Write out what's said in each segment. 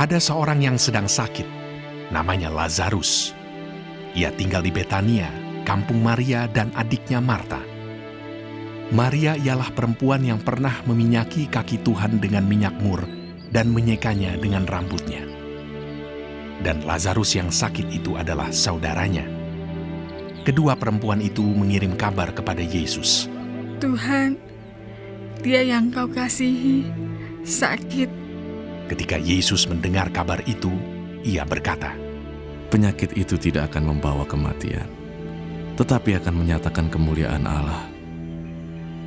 Ada seorang yang sedang sakit, namanya Lazarus. Ia tinggal di Betania, kampung Maria dan adiknya Marta. Maria ialah perempuan yang pernah meminyaki kaki Tuhan dengan minyak mur dan menyekanya dengan rambutnya. Dan Lazarus yang sakit itu adalah saudaranya. Kedua perempuan itu mengirim kabar kepada Yesus. Tuhan, dia yang kau kasihi sakit. Ketika Yesus mendengar kabar itu, ia berkata, Penyakit itu tidak akan membawa kematian, tetapi akan menyatakan kemuliaan Allah.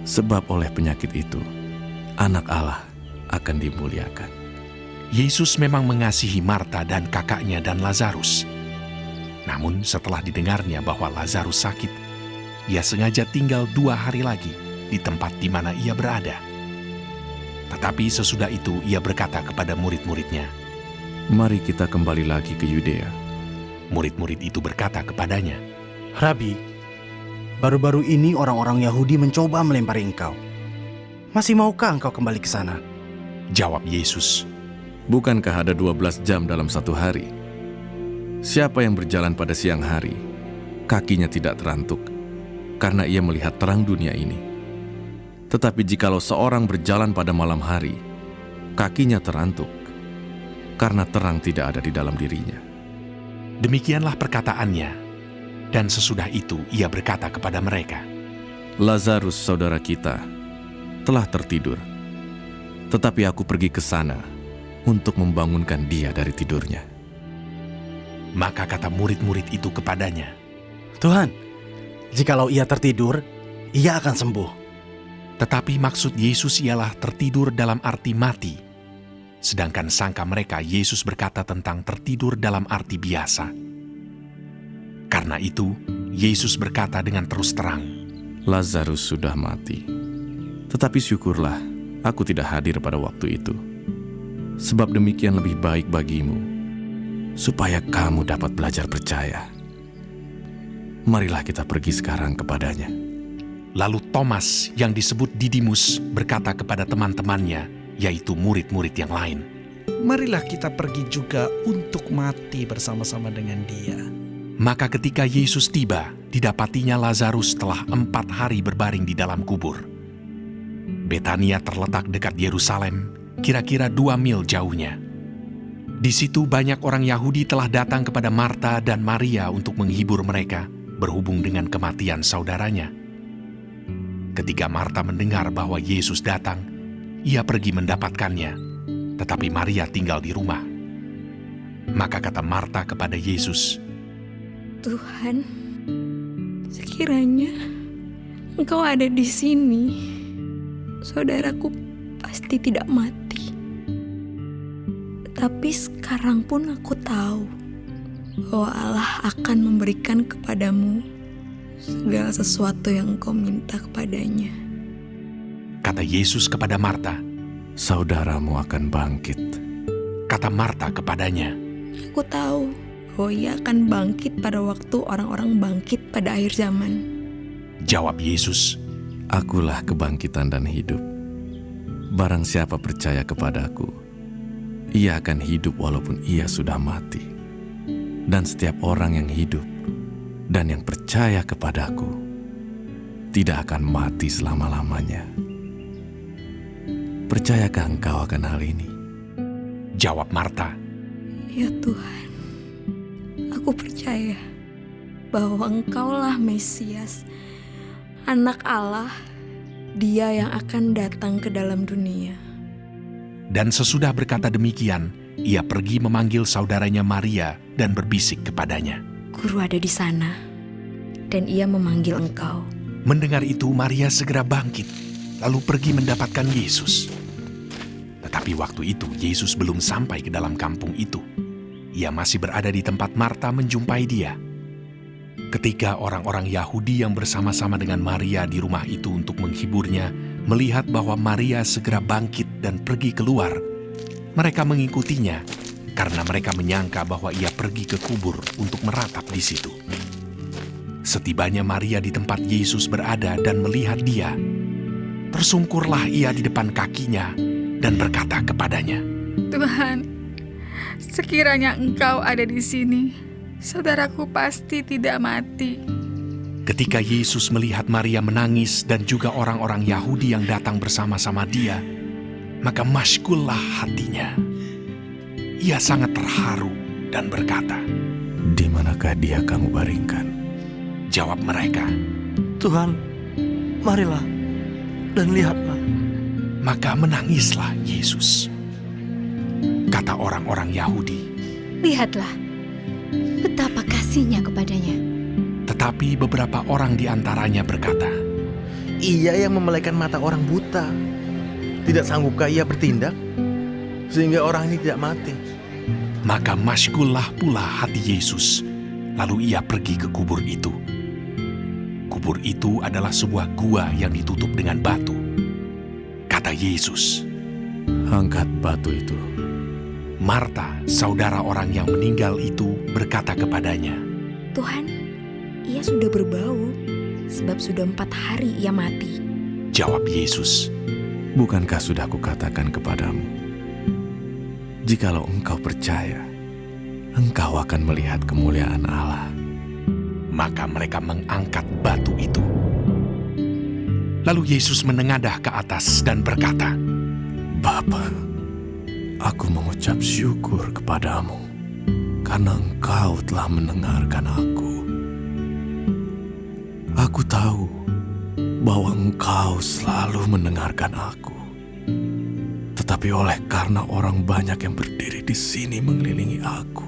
Sebab oleh penyakit itu, anak Allah akan dimuliakan. Yesus memang mengasihi Marta dan kakaknya dan Lazarus. Namun setelah didengarnya bahwa Lazarus sakit, ia sengaja tinggal 2 hari lagi di tempat di mana ia berada. Tetapi sesudah itu ia berkata kepada murid-muridnya, Mari kita kembali lagi ke Yudea. Murid-murid itu berkata kepadanya, Rabi, baru-baru ini orang-orang Yahudi mencoba melempari engkau. Masih maukah engkau kembali ke sana? Jawab Yesus, Bukankah ada 12 jam dalam satu hari? Siapa yang berjalan pada siang hari, kakinya tidak terantuk, karena ia melihat terang dunia ini. Tetapi jikalau seorang berjalan pada malam hari, kakinya terantuk, karena terang tidak ada di dalam dirinya. Demikianlah perkataannya. Dan sesudah itu ia berkata kepada mereka, Lazarus saudara kita telah tertidur, tetapi aku pergi ke sana untuk membangunkan dia dari tidurnya. Maka kata murid-murid itu kepadanya, Tuhan, jikalau ia tertidur, ia akan sembuh. tetapi maksud Yesus ialah tertidur dalam arti mati. Sedangkan sangka mereka Yesus berkata tentang tertidur dalam arti biasa. Karena itu, Yesus berkata dengan terus terang, Lazarus sudah mati, tetapi syukurlah aku tidak hadir pada waktu itu. Sebab demikian lebih baik bagimu, supaya kamu dapat belajar percaya. Marilah kita pergi sekarang kepadanya. Lalu Thomas yang disebut Didimus berkata kepada teman-temannya, yaitu murid-murid yang lain, Marilah kita pergi juga untuk mati bersama-sama dengan dia. Maka ketika Yesus tiba, didapatinya Lazarus telah 4 hari berbaring di dalam kubur. Betania terletak dekat Yerusalem, kira-kira 2 mil jauhnya. Di situ banyak orang Yahudi telah datang kepada Marta dan Maria untuk menghibur mereka, berhubung dengan kematian saudaranya. Ketika Marta mendengar bahwa Yesus datang, ia pergi mendapatkannya, tetapi Maria tinggal di rumah. Maka kata Marta kepada Yesus, Tuhan, sekiranya engkau ada di sini, saudaraku pasti tidak mati. Tapi sekarang pun aku tahu bahwa Allah akan memberikan kepadamu segala sesuatu yang engkau minta kepadanya. kata Yesus kepada Marta. Saudaramu akan bangkit. Kata Marta kepadanya, Aku tahu bahwa ia akan bangkit pada waktu orang-orang bangkit pada akhir zaman. jawab Yesus, Akulah kebangkitan dan hidup. Barang siapa percaya kepadaku, ia akan hidup walaupun ia sudah mati. Dan setiap orang yang hidup dan yang percaya kepadaku tidak akan mati selama-lamanya. Percayakah engkau akan hal ini? jawab Marta. Ya Tuhan, aku percaya bahwa Engkaulah Mesias, Anak Allah, Dia yang akan datang ke dalam dunia. Dan sesudah berkata demikian, ia pergi memanggil saudaranya Maria dan berbisik kepadanya. Guru ada di sana, dan ia memanggil engkau. Mendengar itu, Maria segera bangkit, lalu pergi mendapatkan Yesus. Tetapi waktu itu, Yesus belum sampai ke dalam kampung itu. Ia masih berada di tempat Marta menjumpai dia. Ketika orang-orang Yahudi yang bersama-sama dengan Maria di rumah itu untuk menghiburnya, melihat bahwa Maria segera bangkit dan pergi keluar, mereka mengikutinya karena mereka menyangka bahwa ia pergi ke kubur untuk meratap di situ. Setibanya Maria di tempat Yesus berada dan melihat dia, tersungkurlah ia di depan kakinya dan berkata kepadanya, Tuhan, Sekiranya engkau ada di sini, saudaraku pasti tidak mati. Ketika Yesus melihat Maria menangis dan juga orang-orang Yahudi yang datang bersama-sama dia, maka masykullah hatinya. Ia sangat terharu dan berkata, Di manakah dia kamu baringkan? jawab mereka. Tuhan, marilah dan lihatlah. Maka menangislah Yesus. Kata orang-orang Yahudi, Lihatlah, betapa kasihnya kepadanya. tetapi beberapa orang di antaranya berkata, Ia yang memelaikan mata orang buta. Tidak sanggupkah ia bertindak sehingga orang ini tidak mati? maka masykullah pula hati Yesus. Lalu ia pergi ke kubur itu. Kubur itu adalah sebuah gua yang ditutup dengan batu. Kata Yesus, Angkat batu itu. Marta, saudara orang yang meninggal itu, berkata kepadanya, Tuhan, ia sudah berbau, sebab sudah 4 hari ia mati. jawab Yesus, Bukankah sudah kukatakan kepadamu, jikalau engkau percaya, engkau akan melihat kemuliaan Allah. maka mereka mengangkat batu itu. Lalu Yesus menengadah ke atas dan berkata, Bapa, aku mengucap syukur kepadamu karena engkau telah mendengarkan aku. Aku tahu bahwa engkau selalu mendengarkan aku. Tetapi oleh karena orang banyak yang berdiri di sini mengelilingi aku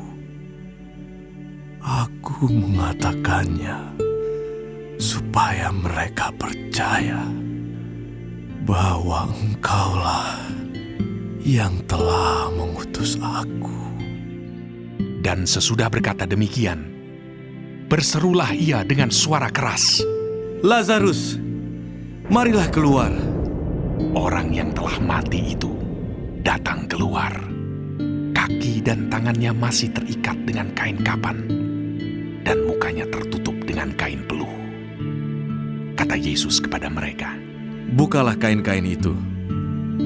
mengatakannya supaya mereka percaya bahwa engkaulah yang telah mengutus aku. dan sesudah berkata demikian, berserulah ia dengan suara keras. Lazarus, marilah keluar. Orang yang telah mati itu datang keluar. Kaki dan tangannya masih terikat dengan kain kapan, dan mukanya tertutup dengan kain peluh. Kata Yesus kepada mereka, Bukalah kain-kain itu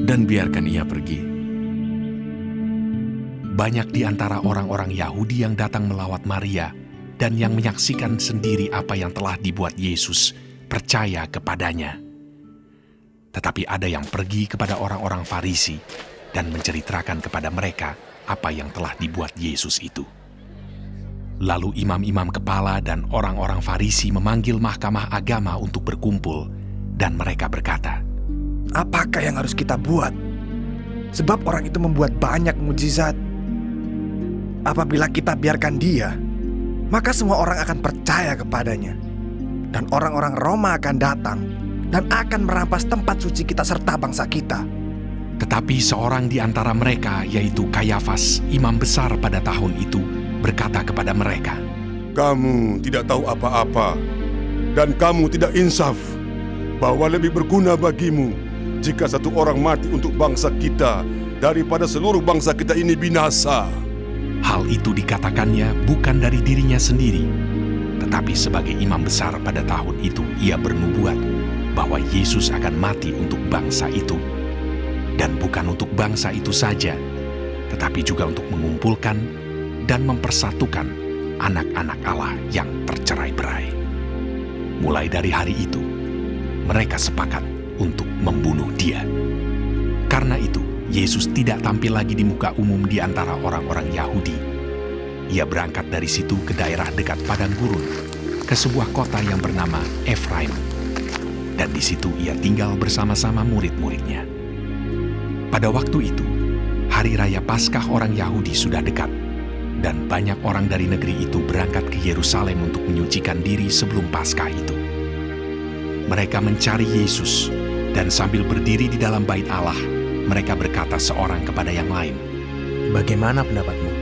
dan biarkan ia pergi. banyak di antara orang-orang Yahudi yang datang melawat Maria dan yang menyaksikan sendiri apa yang telah dibuat Yesus percaya kepadanya. Tetapi ada yang pergi kepada orang-orang Farisi dan menceritakan kepada mereka apa yang telah dibuat Yesus itu. Lalu imam-imam kepala dan orang-orang Farisi memanggil mahkamah agama untuk berkumpul, dan mereka berkata, Apakah yang harus kita buat? Sebab orang itu membuat banyak mujizat. Apabila kita biarkan dia, maka semua orang akan percaya kepadanya. Dan orang-orang Roma akan datang dan akan merampas tempat suci kita serta bangsa kita. Tetapi seorang di antara mereka, yaitu Kayafas, imam besar pada tahun itu, berkata kepada mereka, Kamu tidak tahu apa-apa, dan kamu tidak insaf, bahwa lebih berguna bagimu jika satu orang mati untuk bangsa kita daripada seluruh bangsa kita ini binasa. hal itu dikatakannya bukan dari dirinya sendiri, tetapi sebagai imam besar pada tahun itu ia bernubuat bahwa Yesus akan mati untuk bangsa itu, dan bukan untuk bangsa itu saja, tetapi juga untuk mengumpulkan dan mempersatukan anak-anak Allah yang tercerai-berai. Mulai dari hari itu, mereka sepakat untuk membunuh dia. Karena itu, Yesus tidak tampil lagi di muka umum di antara orang-orang Yahudi. Ia berangkat dari situ ke daerah dekat padang gurun, ke sebuah kota yang bernama Efraim. Dan di situ ia tinggal bersama-sama murid-muridnya. Pada waktu itu, hari raya Paskah orang Yahudi sudah dekat, dan banyak orang dari negeri itu berangkat ke Yerusalem untuk menyucikan diri sebelum Paskah itu. Mereka mencari Yesus, dan sambil berdiri di dalam bait Allah, mereka berkata seorang kepada yang lain, Bagaimana pendapatmu?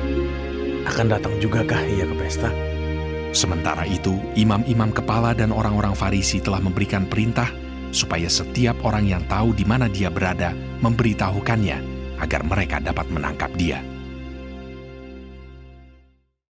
Akan datang jugakah ia ke pesta? Sementara itu, imam-imam kepala dan orang-orang Farisi telah memberikan perintah supaya setiap orang yang tahu di mana dia berada memberitahukannya agar mereka dapat menangkap dia.